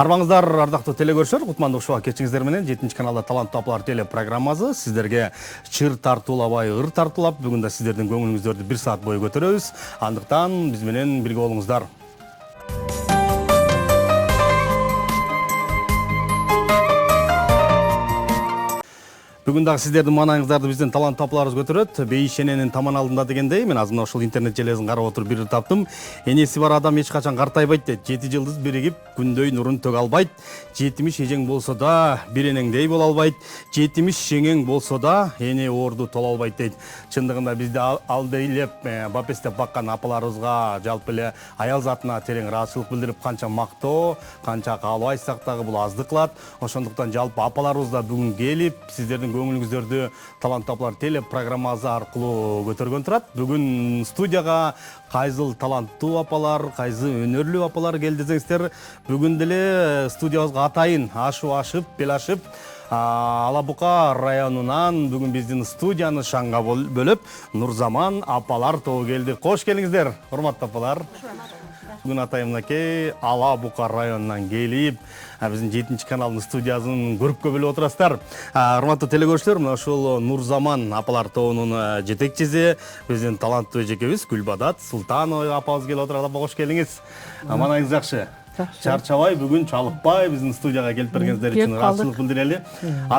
Армаңыздар, ардактуу телекөрүүчүлөр, Кутмандык ушуга кечиңиздер менен 7 каналда таланттуу апалар телепрограммасы сиздерге чыр тартуулабай, ыр тартуулап, бүгүн да сиздердин көңүлүңүздөрдү 1 саат бою көтөрөбүз. Андыктан биз менен бирге болуңуздар. Бүгүн дагы сиздердин маанайыңыздарды биздин таланттуу апаларыбыз көтөрөт. Бейишененин таман алдында дегендей, мен азыр ушул интернет желесин карап отуруп бир таптым. Энеси бар адам эч качан картайбайт дейт. 7 жылдыз биригип, күндөй нурун төг албайт. 70 эжең болсо да, бир энеңдей боло албайт. 70 жеңең болсо да, эне оорду тола албайт дейт. Чындыгында бизде албейлеп, бапестеп баккан апаларыбызга, жалпы эле аял затына терең ыраазычылык билдирип, канча мактоо, канча каалабай айтсак дагы бул азды кылат. Ошондуктан жалпы апаларыбыз да бүгүн келип, сиздердин көңүлүңүздөрдү таланттуу апалар телепрограммасы аркылуу көтөргөн турат. Бүгүн студияга кайсыл таланттуу апалар, кайсы өнөрлүү апалар келди десеңиздер, бүгүн деле студиябызга атайын ашып, бел ашып, Ала Бука районунан бүгүн биздин студияны шаңга бөлөп Нурзаман апалар тобу келди. Кош келиңиздер, урматтуу апалар. Бүгүн атайын мынакей Ала Бука районунан келип, биздин 7 каналдын студиясын көрүпкө бөлүп отурасыздар. Урматтуу телекөрүүчүлөр, мына ушул Нурзаман апалар тобунун жетекчиси, биздин таланттуу эжекебиз Гүлбадат Султанова апабыз келип отурат. Кош келиңиз. Аманыңыз жакшы? Чарчабай, бүгүн чалыкпай биздин студияга келип бергениңиздер үчүн ыраазычылык билдирели.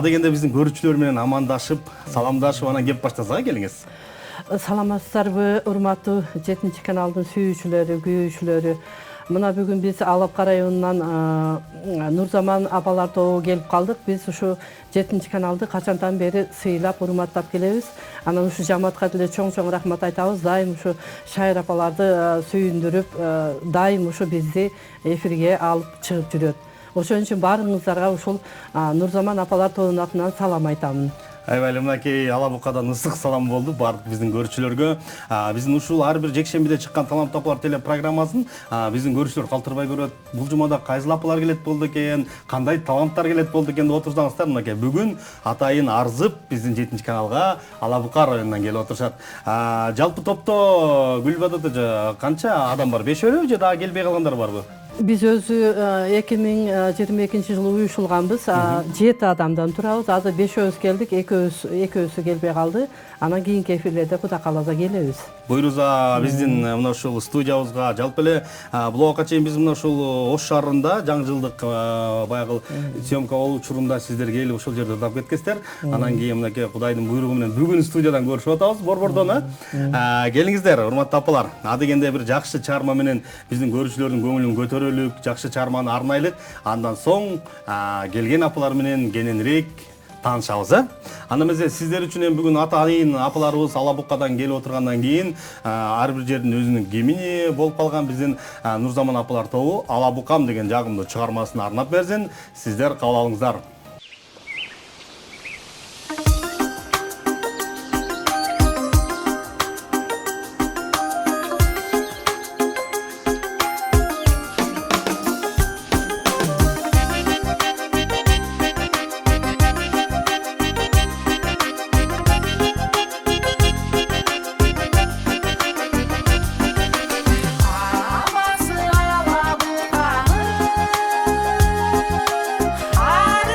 Дегенде биздин көрүүчүлөр менен амандашып, саламдашып, анан кеп баштасак, келиңиз. Саламатсыздарбы, урматтуу 7 каналдын сүйүүчүлөрү, күйүүчүлөрү. Мына бүгүн биз Ала Бука районунан Нурзаман апалар тобу келип калдык. Биз ушу 7 каналды качандан бери сыйлап, урматтап келебиз. Анан ушу жамаатка деле чоң рахмат айтабыз. Дайым ушу шайыр апаларды сүйүндүрүп, дайым ушу бизди эфирге алып чыгып жүрөт. Ошон үчүн баарыңыздарга ушул Нурзаман апалар тобунун атынан салам айтамын. Айбайлы, мынакей Ала Букадан ысык салам болду бардык биздин көрүүчүлөргө. Биздин ушул ар бир жекшембиде чыккан таланттуу апалар телепрограммасын биздин көрүүчүлөр калтырбай көрөт. Бул жумада кайсыл апалар келет болду экен, кандай таланттар келет болду экен деп отурсаңыздар, мынакей бүгүн атайын арзып биздин 7 каналга Ала Бука районунан келип отурушат. Жалпы топто Гүлбадат эже канча адам бар? 5 же дагы келбей калгандар барбы? Биз өзү 2022 жылы уюшулганбыз. 7 адамдан турабыз. Азыр 5 келдик, 2 келбей калды. Анан кийинки эфирлерде Кудай кааласа келебиз. Буйруза биздин мына ушул студиябызга жалпы эле бул убакка чейин биз мына ушул Ош шаарында жаңы жылдык баягы съемка болуу учурунда сиздер келип ушул жерде тап кеткенсиздер. Анан кийин мынакей Кудайдын буйругу менен бүгүн студиядан көрүшүп атабыз, борбордон. Келиңиздер, урматтуу апалар. Дегенде бир жакшы чыгарма менен биздин көрүүчүлөрдүн көңүлүн көтөрөлүк, жакшы чыгарманы арнайлык. Андан соң келген апалар менен кененирээк таанышабыз. Анда эмесе сиздер үчүн бүгүн атайын апаларыбыз Ала Букадан келип отургандан кийин ар бир жердин өзүнүн гимини болуп калган биздин Нурзаман апалар тобу Ала Букам деген жагымдуу чыгармасын арнап берсин. Сиздер кабыл алыңыздар. Ар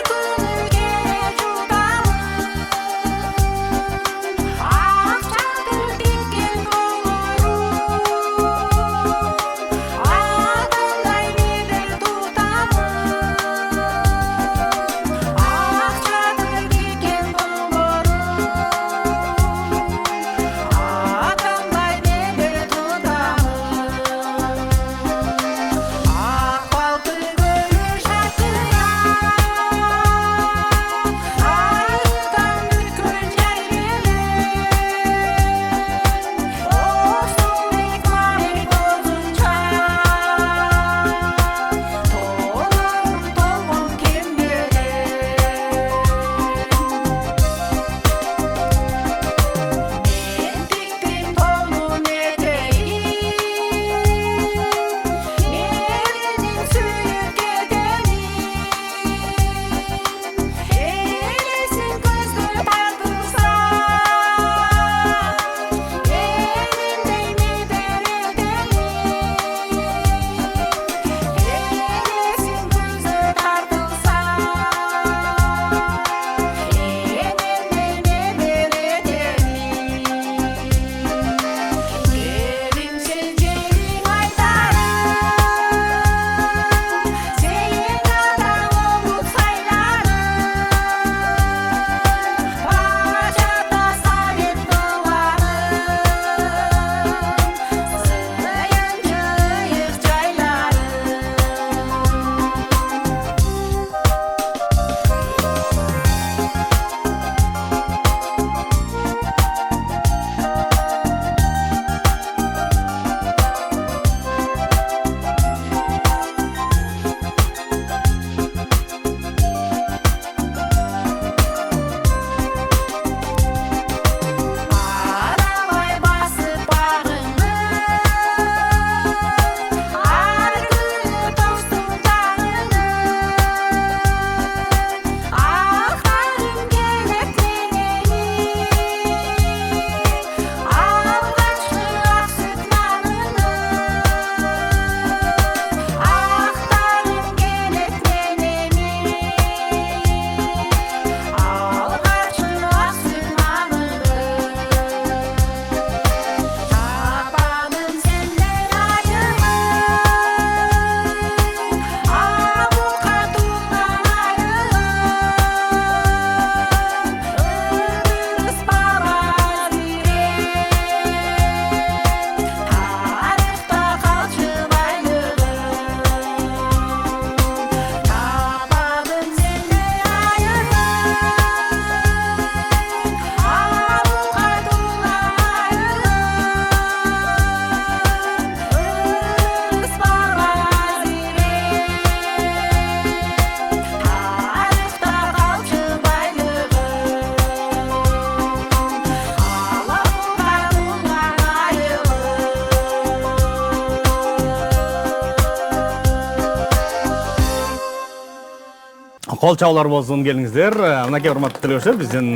Кол чабуулар болсун, келиңиздер. Мынакей урматтуу телеөрүүчүлөр, биздин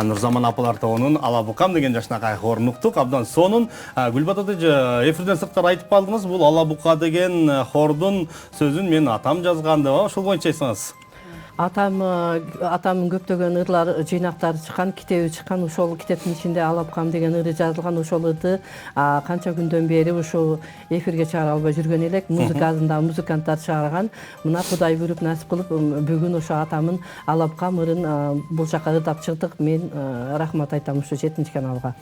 Нурзаман апалар тобунун Ала Букам деген жашнакай хорун уктук. Абдан сонун Гүлбат ата эфирден сырткары айтып калдыңыз. Бул Ала Бука деген хордун сөзүн мен атам жазган деп, ошол боюнча айтсаңыз. Атамдын көптөгөн ырлар жыйнактары чыккан, китеби чыккан. Ошол китептин ичинде Ала Букам деген ыры жазылган. Ошол ырды канча күндөн бери ушул эфирге чыгара албай жүргөн элек. Музыкасын да музыканттар чыгарган. Мына Кудай буйруп насип кылып бүгүн ошо атамдын Ала Букам ырын бул жака ырдап чыктык. Мен рахмат айтам ушу 7 каналга.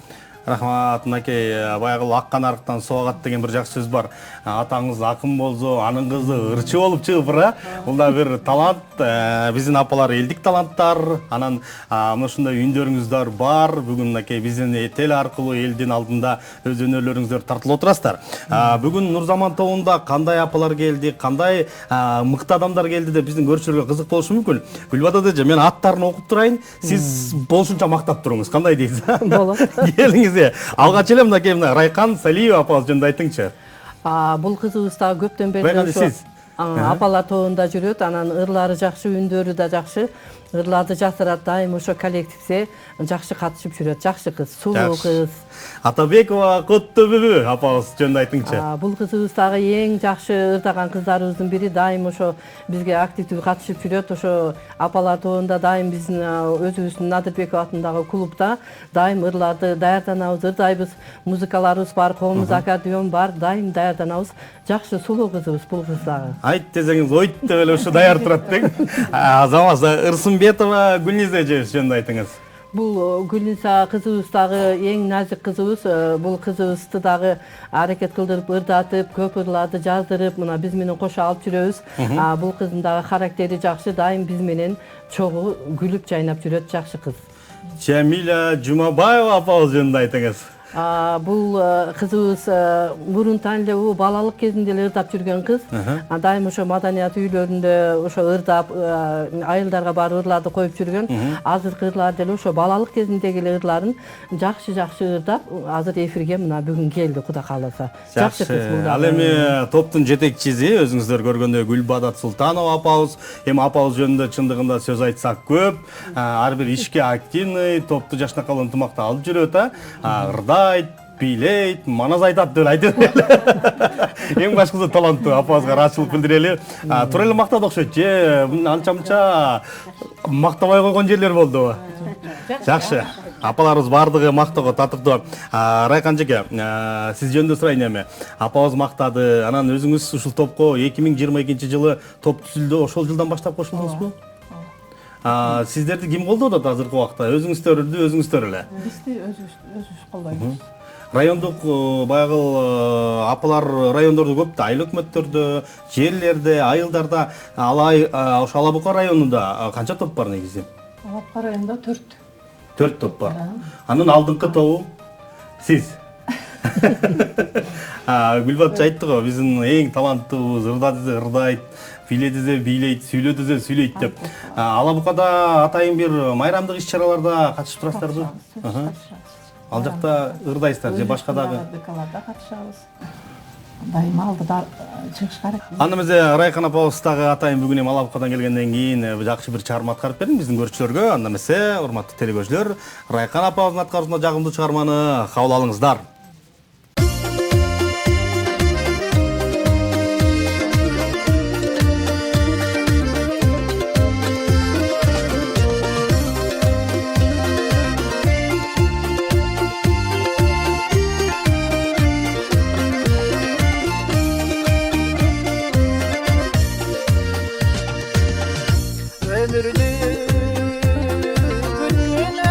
Рахмат, мынакей баягы аккан арыктан суу агат деген бир жакшы сөз бар. Атаңыз акын болсо, анын кызы ырчы болуп чыгыпыр. Бул да бир талант. Биздин апалар элдик таланттар. Анан мына ушундай үндөрүңүздөр бар. Бүгүн мынакей биздин теле аркылуу элдин алдында өз өнөрлөрүңүздөрдү тартылып отурасыздар. Бүгүн Нурзаман тобунда кандай апалар келди, кандай мыкты адамдар келди деп биздин көрүүчүлөргө кызык болушу мүмкүн. Гүлбат ата, мен аттарын окуп турайын, сиз болушунча мактап туруңуз. Кандай дейсиз? Болот. Келиңиз. Алгач эле мынакей Райкан Салиева апабыз жөнүндө айтыңызчы. Бул кызыбыз да көптөн бери Райкан сиз апалар тобунда жүрөт. Анан ырлары жакшы, үндөрү да жакшы. Ырларды жасырат, дайым ошо коллективде жакшы катышып жүрөт. Жакшы кыз, сулуу кыз. Атабекова Коттөбү апабыз жөнүндө айтыңызчы. Бул кызыбыз дагы эң жакшы ырдаган кыздарыбыздын бири. Дайым ошо бизге активдүү катышып жүрөт. Ошо апалар тобунда дайым биздин өзүбүздүн Надырбеков атындагы клубда дайым ырларды даярданабыз, ырдайбыз. Музыкаларыбыз бар, колумузда аккордеон бар, дайым даярданабыз. Жакшы сулуу кызыбыз бул кыз дагы. Айт десеңиз ойт деп эле ушу даяр турат дең. Замаза Ырсымбетова Гүлнизе жөнүндө айтыңыз. Бул Гүлниса кызыбыз дагы эң назик кызыбыз. Бул кызыбызды дагы аракет кылдырып, ырдатып, көп ырларды жаздырып, мына биз менен кошо алып жүрөбүз. Бул кыздын дагы характери жакшы, дайым биз менен чогуу күлүп жайнап жүрөт, жакшы кыз. Жамиля Жумабаева апабыз жөнүндө айтыңыз. Бул кызыбыз мурунтан эле балалык кезинде эле ырдап жүргөн кыз. Дайым ошо маданият үйлөрүндө ошо ырдап, айылдарга барып ырларды коюп жүргөн. Азыркы ырлар деле ошо балалык кезиндеги эле ырларын жакшы ырдап, азыр эфирге мына бүгүн келди, Кудай кааласа. Жакшы кыз бул да. Ал эми топтун жетекчиси өзүңүздөр көргөндөй Гүлбадат Султанова апабыз. Эми апабыз жөнүндө чындыгында сөз айтсак көп. Ар бир ишке активный, топту жашнакай ынтымакта алып жүрөт, ырдайт, бийлейт, манас айтат деп айтып эле. Эң башкысы таланттуу апабызга ыраачылык билдирели. Туура эле мактады окшойт же, анча-мынча мактабай койгон жерлер болдубу? Жакшы. Апаларыбыз бардыгы мактоого татыктуу. Райкан жеке, сиз жөнүндө сурайын эми. Апабыз мактады, анан өзүңүз ушул топко 2022-жылы топ түзүлдү, ошол жылдан баштап кошулдуңузбу? Сиздерди ким колдоду азыркы убакта? Өзүңүздөр эле? Бизди өзүбүз колдойбуз. Райондук баягы апалар райондордо көп да, айыл өкмөттөрдө, жерлерде, айылдарда, ошо Ала Бука районунда канча топ бар негизи? Ала Бука районунда 4 топ бар. Анын алдыңкы тобу сиз. Гүлбат айтты го, биздин эң таланттуубуз, ырда десе ырдайт, бийле десе бийлейт, сүйлө десе сүйлөйт деп. Ала Букада атайын бир майрамдык иш-чараларда катышып турасыздарбы? Ал жакта ырдайсыздар же башка дагы? ДКларда катышабыз. Дайыма алдыда чыгышка аракет. Анда эмесе Райкан апабыз дагы атайын бүгүн эми Ала Букадан келгенден кийин жакшы бир чыгарма аткарып бердиң биздин көрүүчүлөргө. Анда эмесе урматтуу телегөрүүчүлөр, Райкан апабыздын аткаруусунда жагымдуу чыгарманы кабыл алыңыздар. Ömürlük günlerinde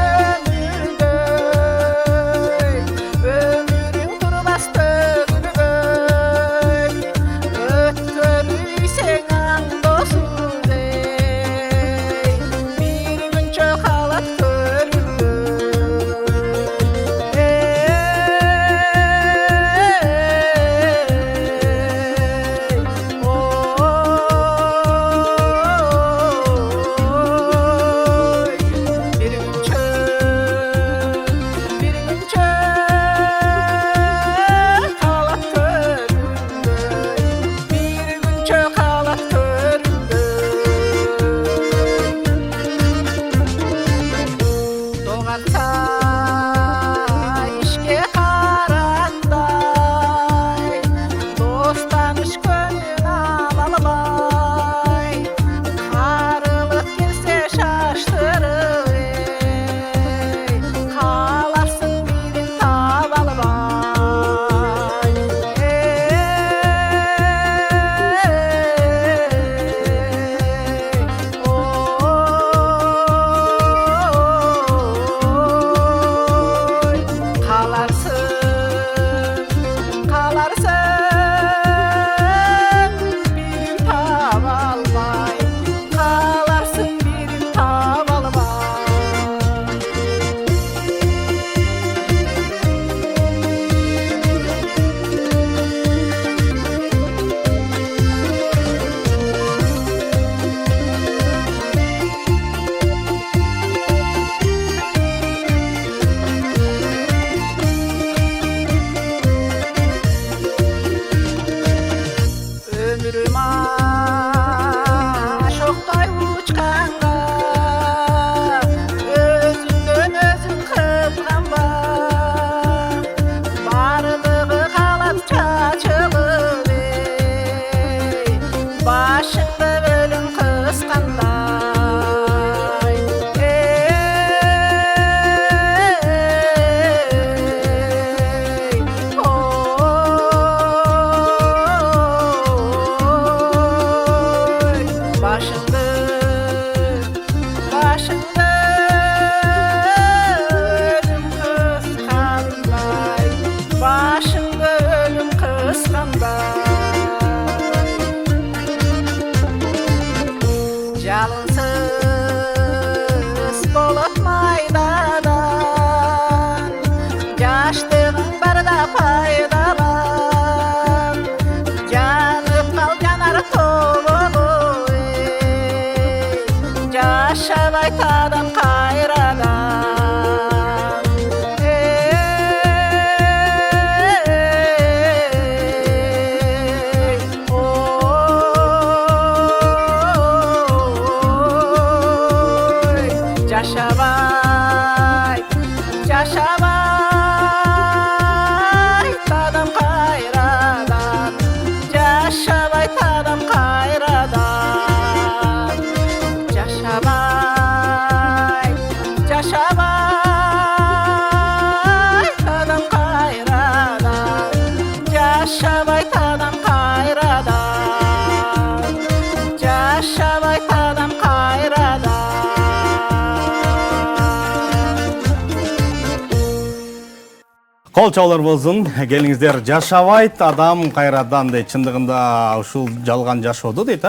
Кол чабуулар болсун. Келиңиздер, жашабайт адам кайрадан дейт. Чындыгында ушул жалган жашоодо дейт,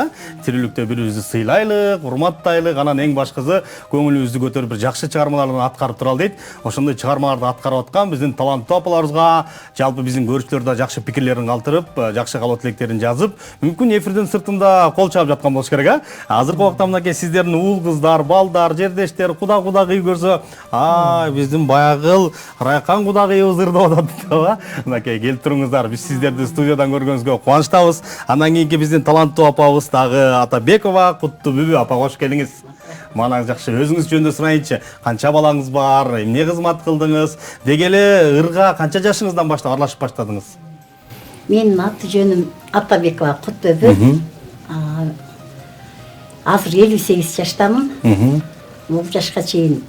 тирүүлүктө бири-бирибизди сыйлайлык, урматтайлык, анан эң башкысы көңүлүбүздү көтөрүп бир жакшы чыгармаларды аткарып туралы дейт. Ошондой чыгармаларды аткарып аткан биздин таланттуу апаларыбызга, жалпы биздин көрүүчүлөр да жакшы пикирлерин калтырып, жакшы каалоо тилектерин жазып, мүмкүн эфирдин сыртында кол чаап жаткан болуш керек, Азыркы убакта мынакей сиздердин уул кыздар, балдар, жердештер, кудагый көрсө, биздин баягы Райкан кудагыйыбыз ырдап атат деп, мынакей келип туруңуздар. Биз сиздерди студиядан көргөнүзгө кубанычтабыз. Андан кийинки биздин таланттуу апабыз дагы Атабекова Куттубүбү апа, кош келиңиз. Манаңыз жакшы. Өзүңүз жөнүндө сурайынчы. Канча балаңыз бар? Эмне кызмат кылдыңыз? Деги эле ырга канча жашыңыздан баштап аралашып баштадыңыз? Менин аты жөнүм Атабекова Куттубүбү. Азыр 58 жаштамын. Бул жашка чейин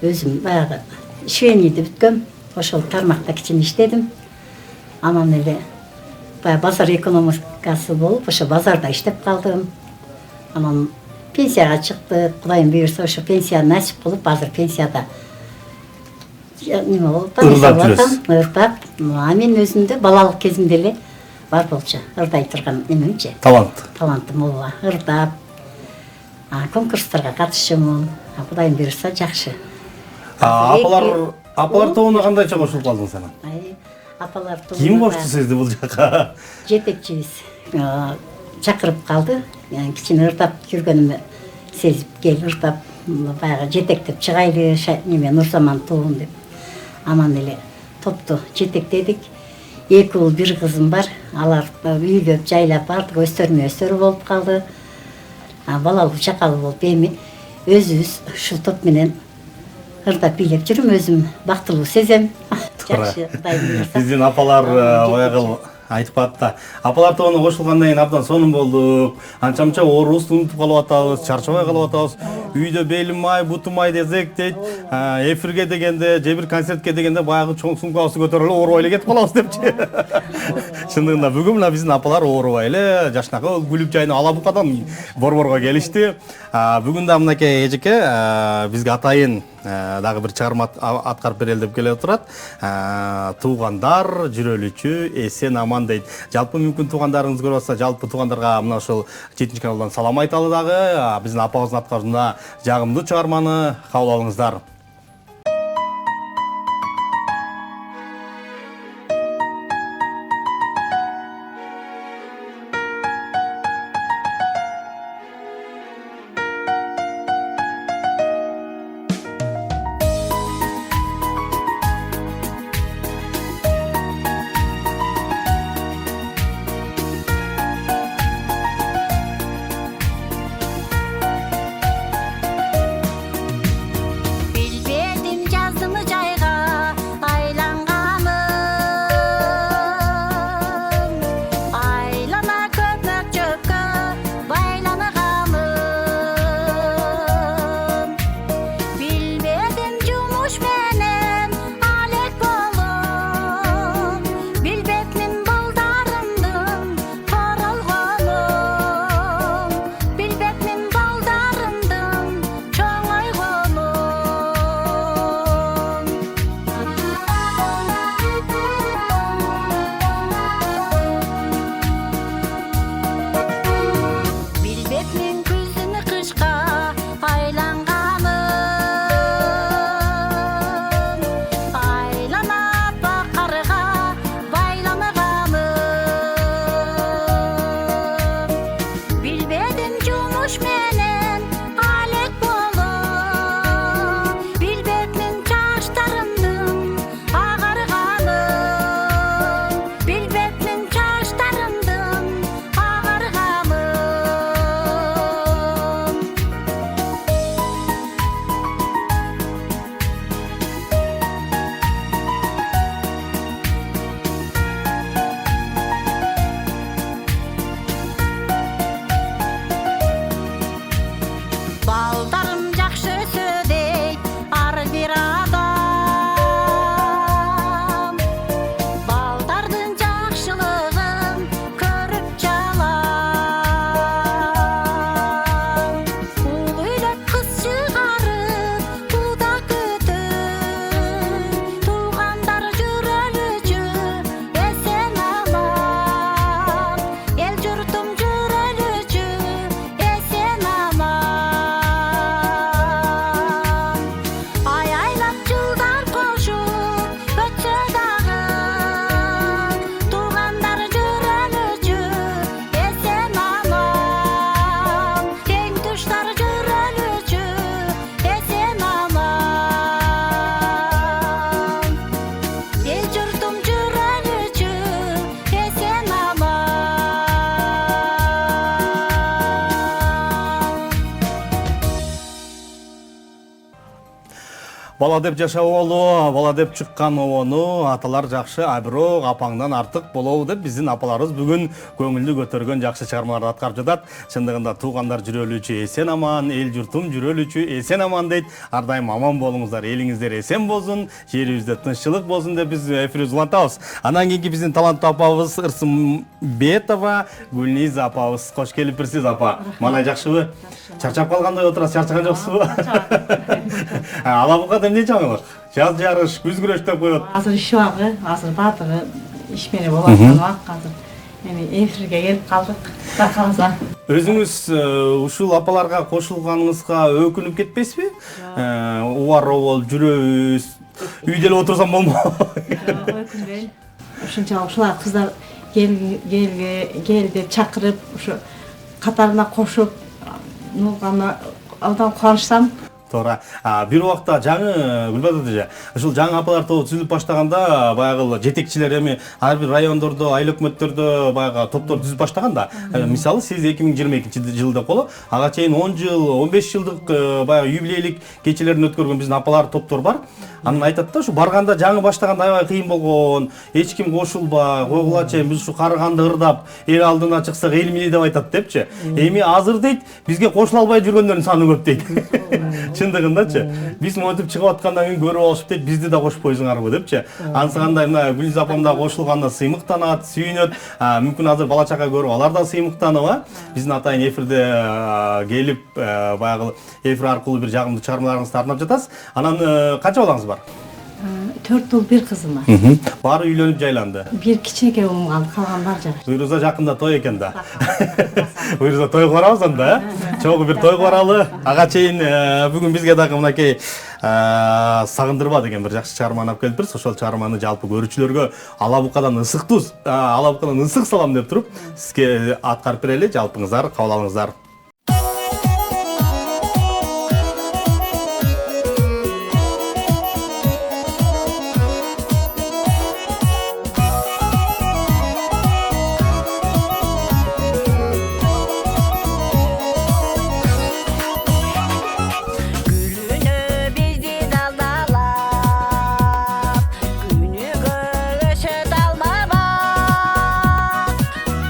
өзүм баягы швейныйды бүткөм. Ошол тармакта кичине иштедим. Анан эле баягы базар экономикасы болуп, ошо базарда иштеп калдым. Анан пенсияга чыктык. Кудайым буйрса, ошо пенсия насип кылып, азыр пенсияда неме болуп атам, ырдап. Мен өзүмдө балалык кезимде эле бар болчу, ырдай турган немемчи. Талантым ооба, ырдап. Конкурстарга катышчумун. Кудайым буйрса, жакшы. Апалар тобуна кандайча кошулуп калдың сен? Апалар тобуна Ким кошту сизди бул жака? Жетекчибиз чакырып калды. Кичине ырдап жүргөнүмдү сезип, кел ырдап, баягы жетектеп чыгайлы, неме Нурзаман тобун деп. Анан эле топту жетектедик. 2 уул, 1 кызым бар. Алар үйлөп, жайлап бардык, өстөрү болуп калды. Балалуу, чакалуу болуп, эми өзүбүз ушул топ менен ырдап бийлеп жүрүм, өзүм бактылуу сезем. Жакшы, Кудай буйрса. Биздин апалар баягы айтып атты. Апалар тобуна кошулгандан кийин абдан сонун болдук. Анча-мынча оорубузду унутуп калып атабыз, чарчабай калып атабыз. Үйдө белим ай, бутум ай десек дейт. Эфирге дегенде, же бир концертке дегенде баягы чоң сумкабызды көтөрүп оорубай эле кетип калабыз депчи. Чындыгында бүгүн мына биздин апалар оорубай эле жашнакы күлүп жайнап Алабукадан Борборго келишти. Бүгүн да мынакей эжеке бизге атайын дагы бир чыгарма аткарып берели деп келе турат. Туугандар жүрөлүчү эсен аман дейт. Жалпы мүмкүн туугандарыңыз көрүп атса, жалпы туугандарга мына ушул 7 каналдан салам айталы дагы. Биздин апабыздын аткарууында жагымдуу чыгарманы кабыл алыңыздар. Бала деп жашап болу, бала деп чыккан обону аталар жакшы, а бирок апаңдан артык болобу деп биздин апаларыбыз бүгүн көңүлдү көтөргөн жакшы чыгармаларды аткарып жатат. Чындыгында туугандар жүрөлүчү эсен аман, эл журтум жүрөлүчү эсен аман дейт. Ар дайым аман болуңуздар, элиңиздер эсен болсун, жерибизде тынччылык болсун деп биз эфирибизди улантабыз. Анан кийинки биздин таланттуу апабыз Ырсымбетова Гүлниз апабыз. Кош келипсиз апа. Мана жакшыбы? Чарчап калгандай отурасыз, чарчаган жоксузбу? Алабука эмне жаңылык? Жаз жарыш, күз күрөш деп коет. Азыр иш убагы, азыр баатыгы иш менен болуп аткан убак азыр. Эми эфирге келип калдык. Кудай кааласа. Өзүңүз ушул апаларга кошулганыңызга өкүнүп кетпейсизби? Убар обол жүрөбүз. Үйдө эле отурсам болмок. Өкүнбөйм. Ушунчалык ушулар кыздар кел деп чакырып, ушу катарына кошуп, нургана абдан кубанычтамын. Туура. Бир убакта жаңы Гүлбадар эже, ушул жаңы апалар тобу түзүлүп баштаганда баягы жетекчилер эми ар бир райондордо, айыл өкмөттөрдө баягы топтор түзүп баштаган да. Мисалы сиз 2022-жыл деп коло, ага чейин 10 жыл, 15 жылдык баягы юбилейлик кечелерин өткөргөн биздин апалар топтор бар. Анан айтат да, ушу барганда жаңы баштаганда аябай кыйын болгон, эч ким кошулбай, койгулачы биз ушу карыганды ырдап, эл алдына чыксак эл эмне деп айтат депчи. Эми азыр дейт, бизге кошула албай жүргөндөрдүн саны көп дейт. Чындыгындачы. Биз монтип чыгып аткандан кийин көрүп алышып дейт, бизди да кошпойсуңарбы депчи. Ансыгандай мына Гүлниз апам да кошулганда сыймыктанат, сүйүнөт. Мүмкүн азыр бала чака көрүп алар да сыймыктанып, биздин атайын эфирде келип баягы эфир аркылуу бир жагымдуу чыгармаларыңызды арнап жатасыз. Анан канча балаңыз бар? 4 ұл, 1 қызым бар. Баары үйлөнүп жайланды. Bir кичинекей ұлым қалды, қалған бар жақ. Буйруза жакында той экен да. Буйруза той барабыз анда, чогуу бир той баралы. Ага чейин бүгүн бизге дагы мынакей сагындырба деген бир жакшы чыгарманы алып келипбиз. Ошол чыгарманы жалпы көрүүчүлөргө Алабукадан ысык салам деп туруп сизге аткарып берели. Жалпыңыздар кабыл алыңыздар.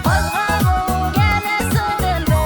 Ozganın gene sürünme,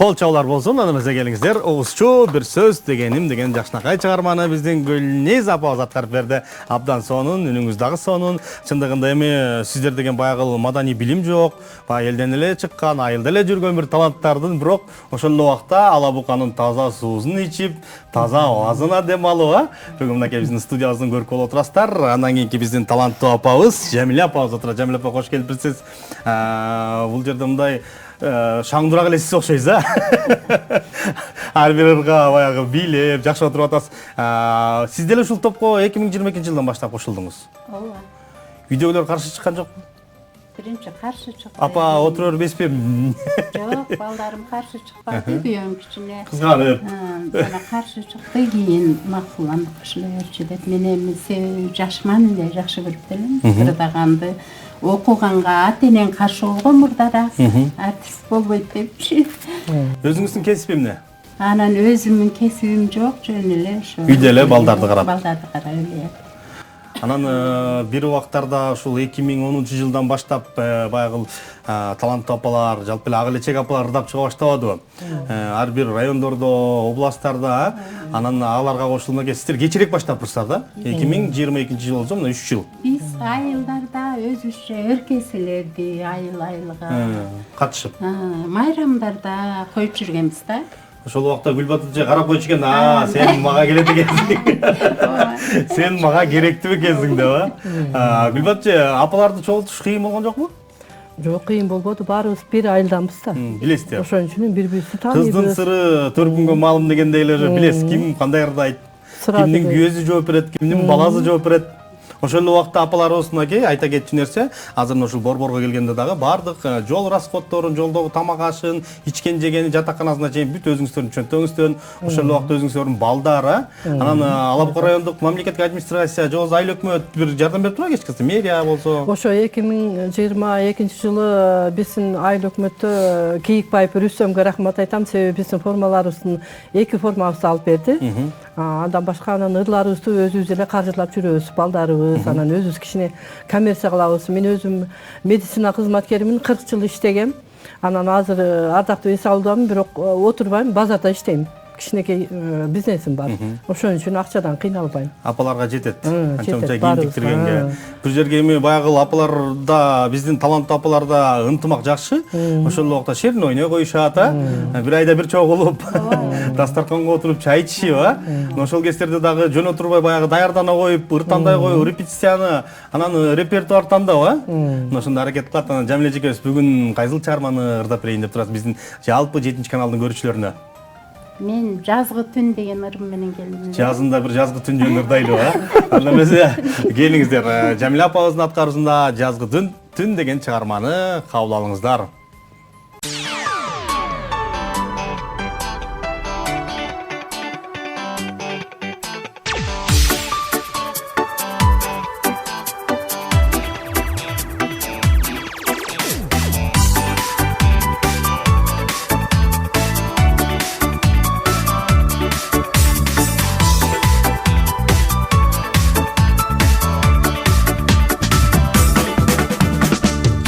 Кол чабуулар болсун, аны эмесе келиңиздер. Оғузчу бир сөз дегеним деген жакшынакай чыгарманы биздин Гүлниз апабыз аткарып берди. Абдан сонун, үнүңүз дагы сонун. Чындыгында эми сиздер деген баягы маданий билим жок, баягы элден эле чыккан, айылда эле жүргөн бир таланттардын, бирок ошол эле убакта Ала буканын таза суусун ичип, таза абазына дем алып, бүгүн мынакей биздин студиябыздын көрүп болуп отурасыздар. Андан кийинки биздин таланттуу апабыз Жамиля апабыз отурат. Жамиля апа, кош келипсиз. Бул жерде мындай шаңдурак элесиз окшойсуз, ар бир ырга баягы бийлеп, жакшы отуруп атасыз. Сиз деле ушул топко 2022-жылдан баштап кошулдуңуз. Ооба. Үйдөгүлөр каршы чыккан жокпу? Биринчи каршы чыкты. Апа отура бербеспи? Жок, балдарым каршы чыкпады, күйөөм кичине. Кызганып. Жана каршы чыкты, кийин макулдандык кишилерчи деп. Мен эми жашман эле жакшы көрүп элем. Ырдаганды окуганга ата-энең каршы болгон мурдара. Артист болбойт депчи. Өзүңүздүн кесиби эмне? Анан өзүмдүн кесибим жок, жөн эле ошо. Үйдө эле балдарды карап. Балдарды карап эле. Анан бир убактарда ушул 2010-жылдан баштап баягы таланттуу апалар, жалпы эле ак элечек апалар ырдап чыга баштабадыбы? Ар бир райондордо, областтарда, анан аларга кошулган кезде сиздер кечирээк баштапсыздар да? 2022-жыл болсо мына 3 жыл. Биз айылдарда өзүбүзчө өркеселерди айыл-айылга Катышып. майрамдарда коюп жүргөнбүз да. Ошол убакта Гүлбатыр карап койчу экен, сен мага келет экенсиң. Сен мага керектүү экенсиң деп, Гүлбатыр апаларды чогултуш кыйын болгон жокпу? Жок, кыйын болбоду. Баарыбыз бир айылданбыз да. Билесиздер. Ошон үчүн бири-бирибизди тааныйбыз. Кыздын сыры төркүнгө маалым дегендей эле билесиз, ким кандай ырдайт, кимдин күйөөсү жооп берет, кимдин баласы жооп берет. Ошол эле убакта апаларыбыз мынакей айта кетчү нерсе, азыр ушул борборго келгенде дагы баардык жол расходторун, жолдогу тамак ашын, ичкен жегени, жатаканасына чейин бүт өзүңүздөрдүн чөнтөгүңүздөн, ошол эле убакта өзүңүздөрдүн балдары, анан Ала Бука райондук мамлекеттик администрация, же болбосо айыл өкмөт бир жардам берип турбайбы эч кандай, мэрия болсо? Ошо 2022-жылы биздин айыл өкмөттө Кийикбаев Рүстөмгө рахмат айтам, себеби биздин формаларыбыздын 2 формабызды алып берди. Андан башка анан ырларыбызды өзүбүз эле каржылап жүрөбүз, балдарыбыз, анан өзүбүз кичине коммерция кылабыз. Мен өзүм медицина кызматкеримин, 40 жыл иштегем. Анан азыр ардактуу эс алуудамын, бирок отурбайм, базарда иштейм. Кичинекей бизнесим бар. Ошон үчүн акчадан кыйналбайм. Апаларга жетет. Анча-мынча кийиндиктиргенге. Бир жерге эми баягы апаларда, биздин таланттуу апаларда ынтымак жакшы. Ошол эле убакта шерин ойной коюшат, бир айда бир чогулуп, дастарканга отуруп чай ичишип, ошол кездерде дагы жөн отурбай баягы даярдана коюп, ыртандай коюп, репетицияны, анан репертуар тандап, ошондой аракет кылат. Анан Жамиля эжекебиз бүгүн кайсыл чыгарманы ырдап берейин деп турасыз биздин жалпы 7-каналдын көрүүчүлөрүнө? Мен жазгы түн деген ырым менен келдим. Жазында бир жазгы түн жөнүндө ырдайлыбы? Анда эмесе келиңиздер, Жамиля апабыздын аткаруусунда жазгы түн деген чыгарманы кабыл алыңыздар.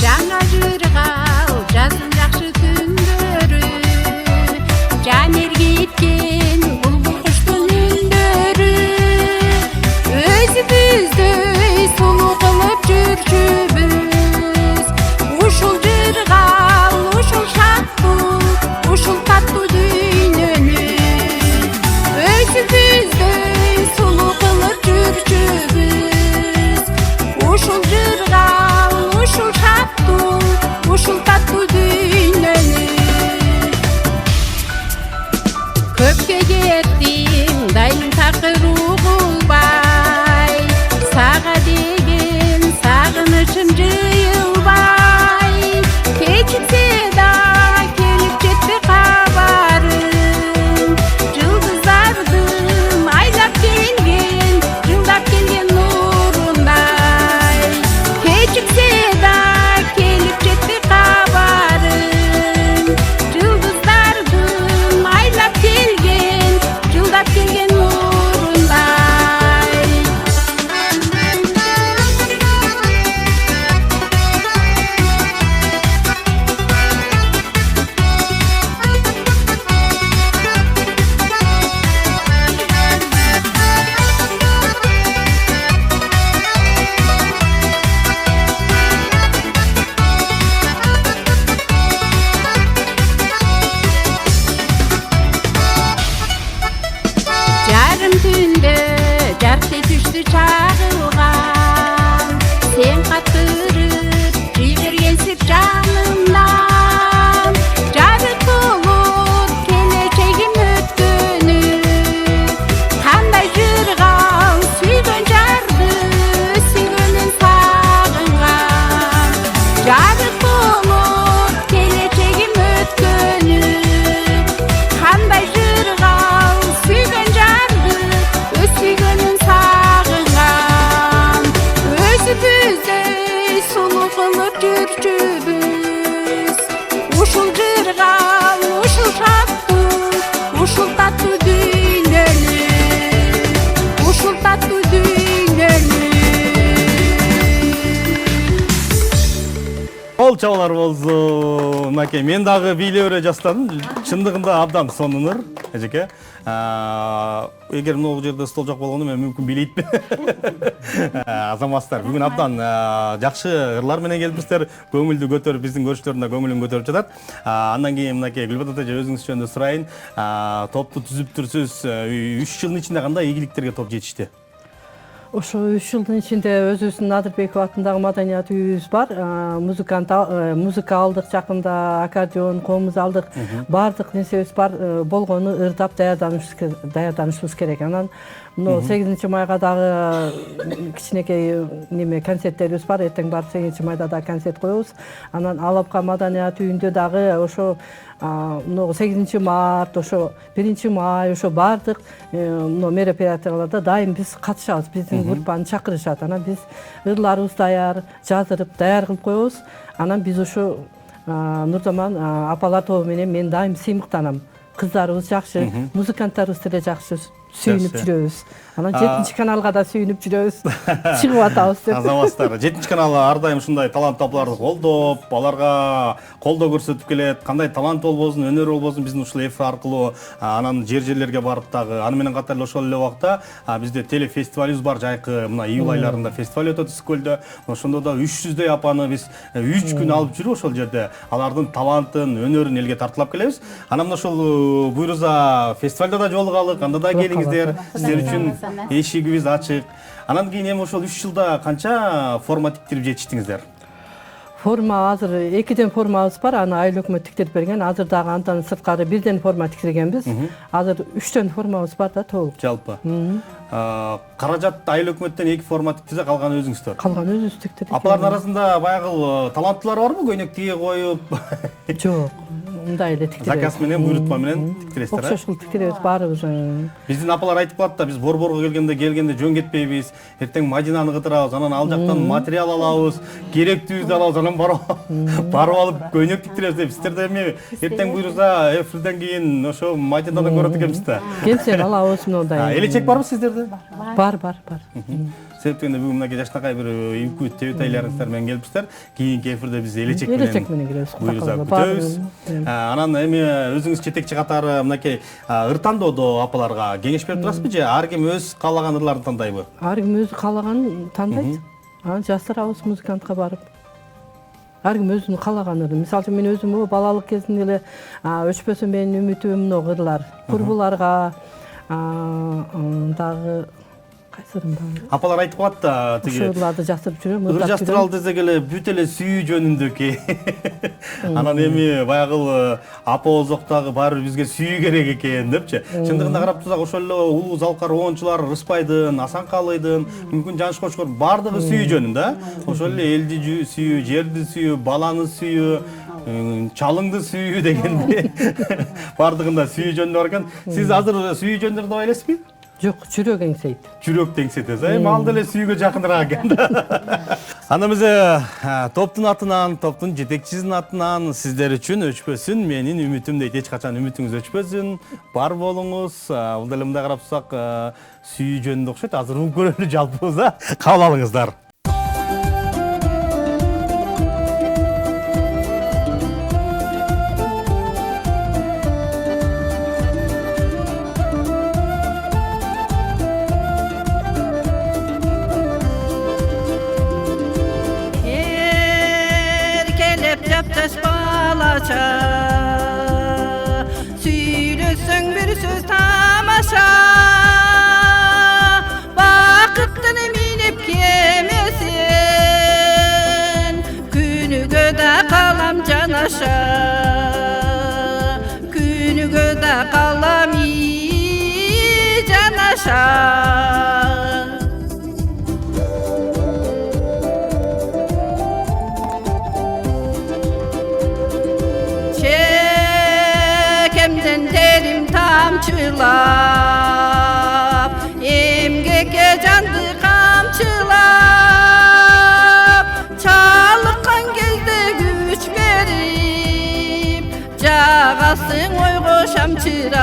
жаңа жырға эсе түштү чагылган сен каттырып жибергенсиң жанымдан жарык болуп келечегим өткөнү кандай жыргал сүйгөн жарды сүйгөнүн сагынган жарык болуп келечегим өткөнү кандай жыргал сүйгөн жарды сүйгөнүн сагынган өзүбүздөй сулуу кылып жүрчүбүз ушул жыргал ушул шаттык ушул таттуу дүйнөнү ушул таттуу дүйнөнү Кол чабалар болсун. Мынакей мен дагы бийлей бере жастадым. Чындыгында абдан сонунур, эжеке. Эгер могу жерде стол жок болгондо мен мүмкүн бийлейтпин. Азаматсыздар, бүгүн абдан жакшы ырлар менен келипсиздер. Көңүлдү көтөрүп, биздин көрүштөрүнө көңүлүн көтөрүп жатат. Андан кийин мынакей Гүлбатат эже өзүңүз жөнүндө сурайын. Топту түзүптүрсүз. 3 жылдын ичинде кандай ийгиликтерге топ жетишти? Ошо 3 жылдын ичинде өзүбүздүн Надырбеков атындагы маданият үйүбүз бар. Музыка алдык, жакында аккордеон, комуз алдык. Баардык нерсебиз бар. Болгону ырдап даярданышыбыз керек. Анан 8 майга дагы кичинекей концерттерибиз бар. Эртең барып 8 майда да концерт коебуз. Анан Алапка маданият үйүндө дагы ошо 8 март, ошо 1 май, ошо баардык мероприятияларда дайым биз катышабыз. Биздин группаны чакырышат. Анан биз ырларыбыз даяр, жаздырып даяр кылып коебуз. Анан биз ошо Нурзаман апалар тобу менен мен дайым сыймыктанам. Кыздарыбыз жакшы, музыканттарыбыз деле жакшы сүйүнүп жүрөбүз. Анан 7 каналга да сүйүнүп жүрөбүз. Чыгып атабыз деп. Азаматсыздар, 7 канал ар дайым ушундай талант тапларды колдоп, аларга колдоо көрсөтүп келет. Кандай талант болбосун, өнөр болбосун биздин ушул эфир аркылуу анан жер-жерлерге барып дагы аны менен катар эле ошол эле убакта бизде телефестивалыбыз бар. Жайкы мына июль айларында фестиваль өтөт Ысык-Көлдө. Ошондо да 300дөй апаны биз 3 күн алып жүрүп ошол жерде алардын талантын, өнөрүн элге тартуулап келебиз. Анан ошол буйруза фестивалда да жолугалы, анда да келиңиздер. Сиздер үчүн эшигибиз ачык. Анан кийин эми ошол 3 жылда канча форма тиктирип жетиштиңиздер? Форма азыр 2ден формабыз бар, аны айыл өкмөт тиктирип берген. Азыр дагы андан сырткары 1ден форма тиктиргенбиз. Азыр 3төн формабыз бар да толук. Жалпы. Каражат айыл өкмөттөн 2 форма тиктирсе, калганы өзүңүздөр. Калганы өзүбүз тиктирдик. Апалардын арасында баягы таланттуулар барбы? Көйнөк тиге коюп. Жок. Мындай эле тиктиребиз. Заказ менен, буйрутма менен тиктиресиздер. Окшоштук тиктиребиз баарыбыз. Биздин апалар айтып калат да, биз борборго келгенде жөн кетпейбиз. Эртең Мадинаны кытырабыз, анан ал жактан материал алабыз, керектүүбүздү алабыз, анан барып алып көйнөк тиктиребиз деп. Сиздер да эми эртең буйруза эфирден кийин ошо Мадинадан көрөт экенбиз да. Келсем алабыз мындай. Элечек барбы сиздерде? Бар. Себептен бүгүн мынакей жашнакай бир үйкү тебетайларыңыздар менен келипсиздер. Кийинки эфирде биз элечек менен киребиз. буйруза күтөбүз. Анан эми өзүңүз жетекчи катары мынакей ыр тандоодо апаларга кеңеш берип турасызбы же ар ким өз каалаган ырларын тандайбы? Ар ким өзү каалаганын тандайт. Анан жаштырабыз музыкантка барып. Ар ким өзүнүн каалаган ыры. Мисалы үчүн мен өзүм балалык кезинде эле өчпөсүн менин үмүтүм ырлар. Курбуларга дагы кайсырым бар. Апалар айтып калат да, тиги ушуларды жактырып жүрөм. ыр жаштыралы десек эле бүт эле сүйүү жөнүндө анан эми баягы апа болсок дагы баары бир бизге сүйүү керек экен депчи. Чындыгында карап турсак ошол эле улуу залкар оончулар Рыспайдын, Асанкалыйдын, мүмкүн Жаныш Кочкор баардыгы сүйүү жөнүндө. Ошол эле элди сүйүү, жерди сүйүү, баланы сүйүү, чалыңды сүйүү дегенде баардыгында сүйүү жөнүндө бар экен. Сиз азыр сүйүү жөнүндө ырдабай элесизби? Жок, жүрөк эңсейт. Жүрөк теңсетесиз. Эми ал деле сүйүүгө жакыныраак экен. Анда биз топтун атынан, топтун жетекчисинин атынан сиздер үчүн өчпөсүн менин үмүтүм дейт. Эч качан үмүтүңүз өчпөсүн. Бар болуңуз. Бул деле мындай карап турсак, сүйүү жөнүндө окшойт. Азыр угуп көрөлү жалпыбыз, кабыл алыңыздар. Süylüsün bir söz tamaşa, bak Çekemden terim tamçılap, emgeke candı kamçılap, çalıkan gezde güç verip, cağasın oygo şamçırap,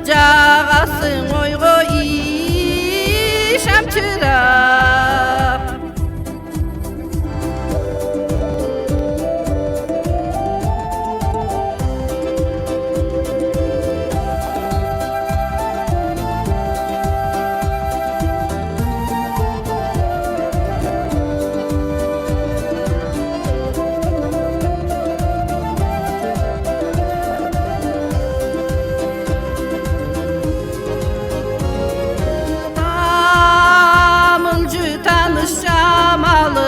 cağasın oygo iyi şamçırap. Tamılcı tanış Camal'ın,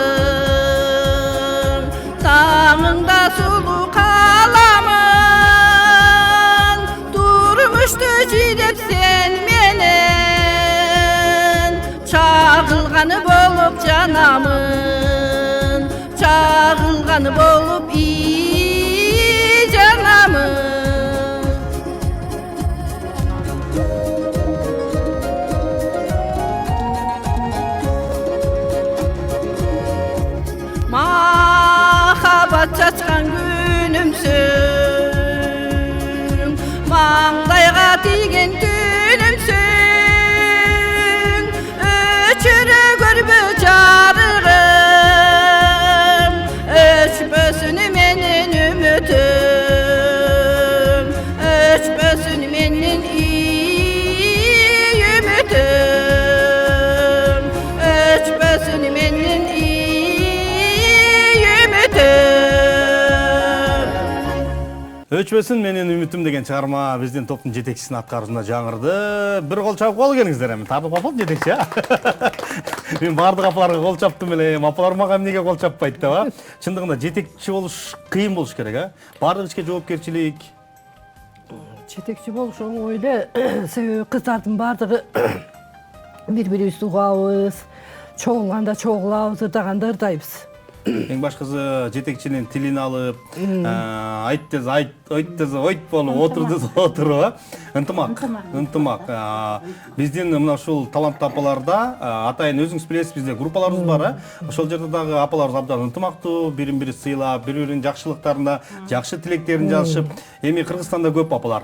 tamında sulu kalamın, durmuştu cidep sen menen, çağılganı bolup canamın, çağılganı bolup iyi canamın. Mahabat çaçkan günümsün, mangdayga tigen tünümsün, öçürü görbe jarığım, öçpösün menin ümitim, öçpösün menin iyi ümitim, öçpösün menin iyi Өчпөсүн менин үмүтүм деген чыгарма биздин топтун жетекчисинин аткаруусунда жаңырды. Бир кол чабып кол келиңиздер эми. Тартып апат жетекчи, а? Мен бардык апаларга кол чаптым элем. Апалар мага эмнеге кол чаппайт деп, а? Чындыгында жетекчи болуш кыйын болуш керек, а? Бардык ишке жоопкерчилик. Жетекчи болуш оңой эле. Себеби кыздардын бардыгы бири-бирибизди угабыз, чогулганда чогулабыз, ырдаганда ырдайбыз. Эң башкысы жетекчинин тилин алып, айт десе айт, ойт десе ойт болуп, отур десе отуруп, а? Ынтымак. Биздин мына ушул таланттуу апаларда атайын өзүңүз билесиз, бизде группаларыбыз бар, а? Ошол жерде дагы апаларыбыз абдан ынтымактуу, бирин-бири сыйлап, бири-биринин жакшылыктарына, жакшы тилектерин жазышып, эми Кыргызстанда көп апалар.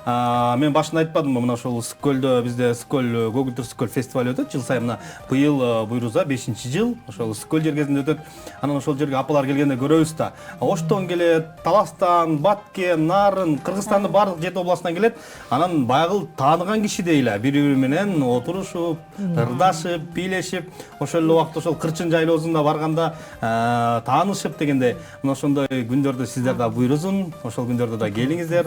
Мен башында айтпадымбы, мына ошол Ысык-Көлдө бизде Ысык-Көл көгүлдүр Ысык-Көл фестивалы өтөт жыл сайын. Мына быйыл буйруза 5-жыл ошол Ысык-Көл жергесинде өтөт. Анан ошол жерге апалар келгенде көрөбүз да. Оштон келет, Таластан, Баткен, Нарын, Кыргызстандын бардык 7 областынан келет. Анан баягы тааныган кишидей эле бири-бири менен отурушуп, ырдашып, бийлешип, ошол эле убакта ошол Кырчын жайлоосунда барганда таанышып дегенде, мына ошондой күндөрдө сиздер да буйрузун, ошол күндөрдө да келиңиздер.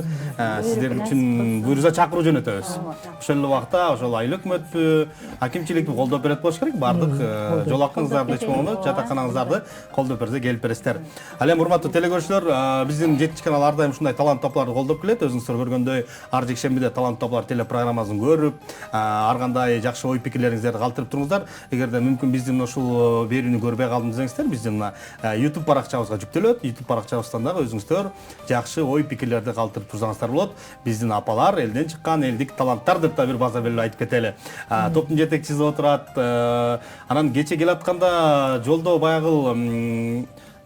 Сиздер үчүн буйруза чакыруу жөнөтөбүз. Ошол эле убакта ошол айыл өкмөтпү, акимчиликти колдоп берет болуш керек. Бардык жол акыңыздарды эч болгондо жатаканаңыздарды колдоп берсе келип бересиздер. Ал эми урматтуу телекөрүүчүлөр, биздин 7 канал ар дайым ушундай таланттуу апаларды колдоп келет. Өзүңүздөр көргөндөй ар жекшембиде таланттуу апалар телепрограммасын көрүп, ар кандай жакшы ой пикирлериңиздерди калтырып туруңуздар. Эгерде мүмкүн биздин ушул берүүнү көрбөй калдым десеңиздер, биздин YouTube баракчабызга жүктөлөт. YouTube баракчабыздан дагы өзүңүздөр жакшы ой пикирлерди калтырып турсаңыздар болот. Биздин апалар элден чыккан элдик таланттар деп да бир база белгилеп айтып кетели. Топтун жетекчиси отурат. Анан кече келатканда жолдо баягы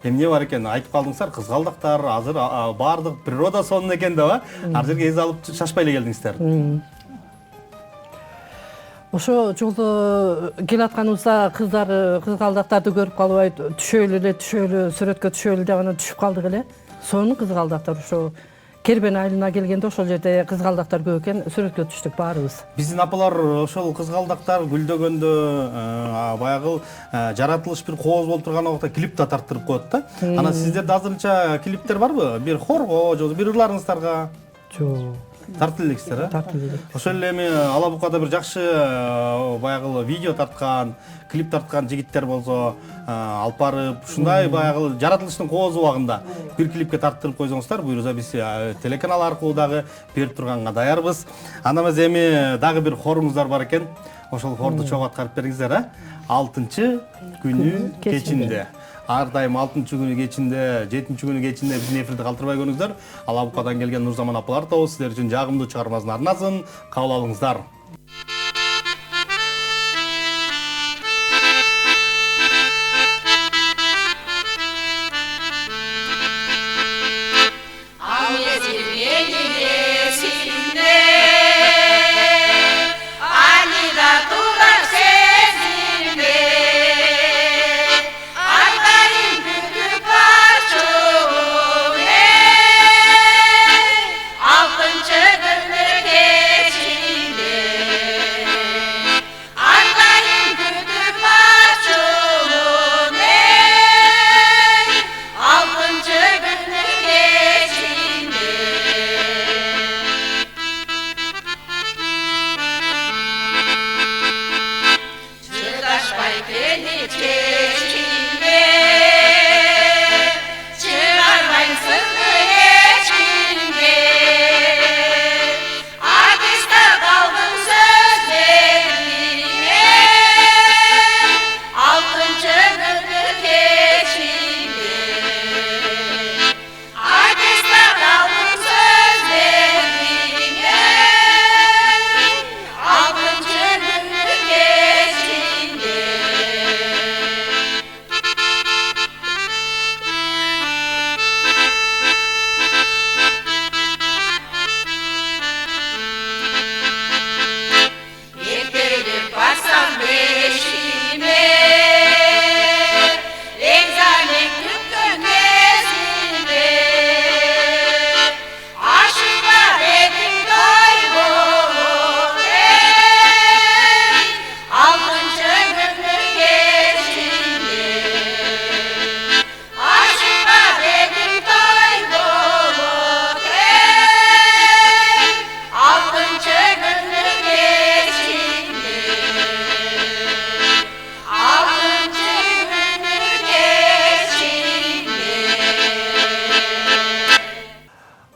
эмне бар экен айтып калдыңыздар, кызгалдактар, азыр бардык природа сонун экен деп, ар жерге эз алып шашпай эле келдиңиздер. Ошо жолдо келатканыбызда кызгалдактарды көрүп калбай түшөлү сүрөткө түшөлү деп анан түшүп калдык эле. Сонун кызгалдактар ошо Кербен айылына келгенде ошол жерде кызгалдактар көп экен, сүрөткө түштүк баарыбыз. Биздин апалар ошол кызгалдактар гүлдөгөндө баягы жаратылыш бир кооз болуп турган убакта клип да тарттырып коет да. Анан сиздерде азырынча клиптер барбы? Бир хорго же бир ырларыңыздарга? Жок. Тартып элексиздер, тартып элек. Ошол эле эми ала букада бир жакшы баягы видео тарткан, клип тарткан жигиттер болсо, алып барып ушундай баягы жаратылыштын кооз убагында бир клипке тарттырып койсоңуздар, буюрса биз телеканал аркылуу дагы берип турганга даярбыз. Анда эмес эми дагы бир хоруңуздар бар экен. Ошол хорду чогуу аткарып бериңиздер, 6-күнү кечинде. Ар дайым 6-күнү кечинде, 7-күнү кечинде биздин эфирди калтырбай көрүңүздөр. Ала букадан келген Нурзаман апалар тобу сиздер үчүн жагымдуу чыгармасын арнасын кабыл алыңыздар.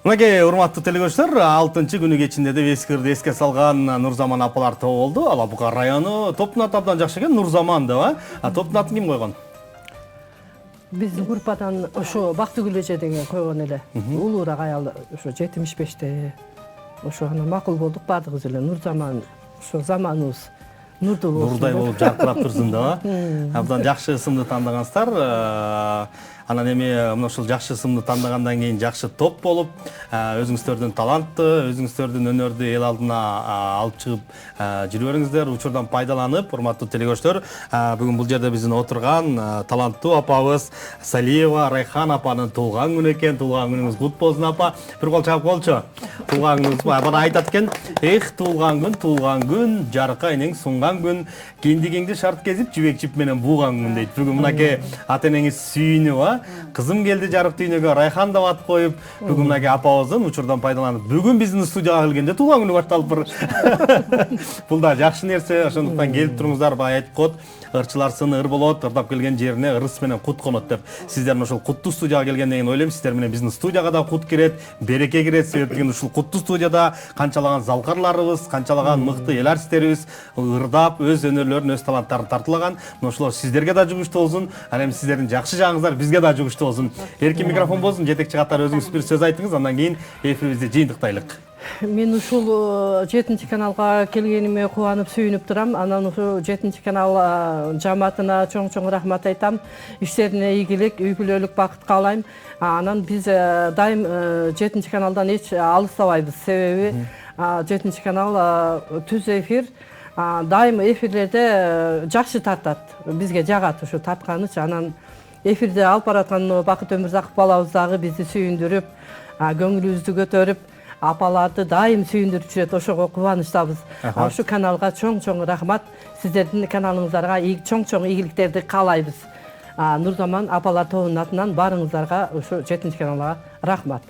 Мынакей урматтуу телекөрүүчүлөр, 6-күнү кечинде деп эскирди эске салган Нурзаман апалар тобу болду. Ала Бука району топтун аты абдан жакшы экен, Нурзаман деп, топтун атын ким койгон? Биздин группадан ошо Бактыгүл эже деген койгон эле. Улуураак аял ошо 75те. Ошо гана макул болдук бардыгыбыз эле. Нурзаман, ошо заманыбыз нурдуу болсун. Нурдай болуп жаркырап турсун деп, абдан жакшы ысымды тандагансыздар. Анан эми мына ушул жакшы ысымды тандагандан кийин жакшы топ болуп, өзүңүздөрдүн талантты, өзүңүздөрдүн өнөрдү эл алдына алып чыгып жүрө бериңиздер. Учурдан пайдаланып, урматтуу телекөрүүчүлөр, бүгүн бул жерде биздин отурган таланттуу апабыз Салиева Райхан апанын туулган күнү экен. Туулган күнүңүз кут болсун апа. Бир кол чалып коелучу. Туулган күнүңүз бана айтат экен. Эх, туулган күн, жарыка энең сунган күн, кендигиңди шарт кезип, жибек жип менен бууган күн дейт. Бүгүн мынакей ата энеңиз сүйүнүп, кызым келди жарык дүйнөгө, Райхан деп ат коюп, бүгүн мынакей апабыздын учурдан пайдаланып, бүгүн биздин студияга келгенде туулган күнү башталыптыр. Бул да жакшы нерсе, ошондуктан келип туруңуздар, бая айтып коет, ырчыларсын ыр болот, ырдап келген жерине ырыс менен кут конот деп. Сиздер ошол куттуу студияга келгенден кийин ойлойм, сиздер менен биздин студияга да кут кирет, береке кирет, себеби ушул куттуу студияда канчалаган залкарларыбыз, канчалаган мыкты эл артисттерибиз ырдап, өз өнөрлөрүн, өз таланттарын тартуулаган. Мына ошолор сиздерге да жугуштуу болсун, ал эми сиздердин жакшы жагыңыздар бизге да жугуштуу болсун. Эркин микрофон болсун, жетекчи катары өзүңүз бир сөз айтыңыз, андан кийин эфирибизди жыйынтыктайлык. Мен ушул 7-чи каналга келгениме кубанып, сүйүнүп турам. Анан ушул 7-чи канал жамаатына чоң рахмат айтам. Иштерине ийгилик, үй бүлөлүк бакыт каалайм. Анан биз дайым 7-чи каналдан эч алыстабайбыз. Себеби 7-чи канал түз эфир, дайым эфирлерде жакшы тартат. Бизге жагат ушу тартканычы. Анан эфирде алып бараткан Бакыт Өмүрзаков балабыз дагы бизди сүйүндүрүп, көңүлүбүздү көтөрүп, апаларды дайым сүйүндүрүп жүрөт. Ошого кубанычтабыз. Ушу каналга чоң рахмат. Сиздердин каналыңыздарга чоң ийгиликтерди каалайбыз. Нурзаман апалар тобунун атынан барыңыздарга ушу 7-чи каналга рахмат.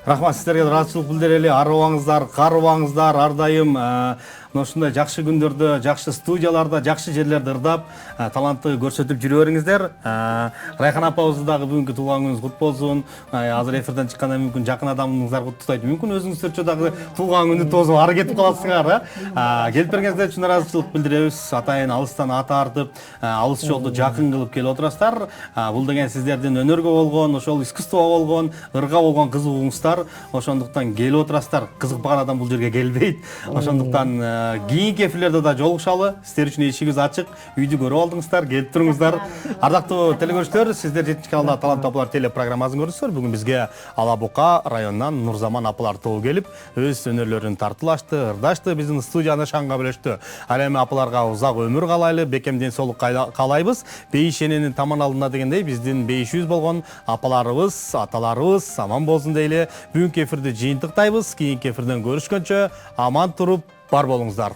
Рахмат, сіздерге ыраазычылык билдирели. Арыбаңыздар, карыбаңыздар, ар дайым мына ушундай жакшы күндөрдө, жакшы студияларда, жакшы жерлерде ырдап, талантты көрсөтүп жүрө бериңиздер. Райхан апабыздын дагы бүгүнкү туулган күнүңүз кут болсун. Азыр эфирден чыкканда мүмкүн жакын адамыңыздар куттуктайт. Мүмкүн өзүңүздөрчө дагы туулган күндү тоосуп ары кетип каласыңар. Келип бергениңиздер үчүн ыраазычылык билдиребиз. Атайын алыстан ат артып, алыс жолду жакын кылып келип отурасыздар. Бул деген сиздердин өнөргө болгон, ошол искусствого болгон, ырга болгон кызыгууңуздар. Ошондуктан келип отурасыздар. Кызыкпаган адам бул жерге келбейт. Ошондуктан кийинки эфирлерде да жолугушалы. Сиздер үчүн эшигибиз ачык. Үйдү көрүп алдыңыздар, келип туруңуздар. Ардактуу телекөрүүчүлөр, сиздер 7 каналда Талант апалар телепрограммасын көрүсүздөр. Бүгүн бизге Ала Бука районунан Нурзаман апалар тобу келип, өз өнөрлөрүн тартылашты, ырдашты, биздин студияны шаңга бөлөштү. Ал эми апаларга узак өмүр каалайлы, бекем ден соолук каалайбыз. Бейиш эненин таман алдында дегендей, биздин бейишибиз болгон апаларыбыз, аталарыбыз аман болсун дейли. Бүгүнкү эфирди жыйынтыктайбыз. Кийинки эфирден көрүшкөнчө аман туруп бар болуңуздар.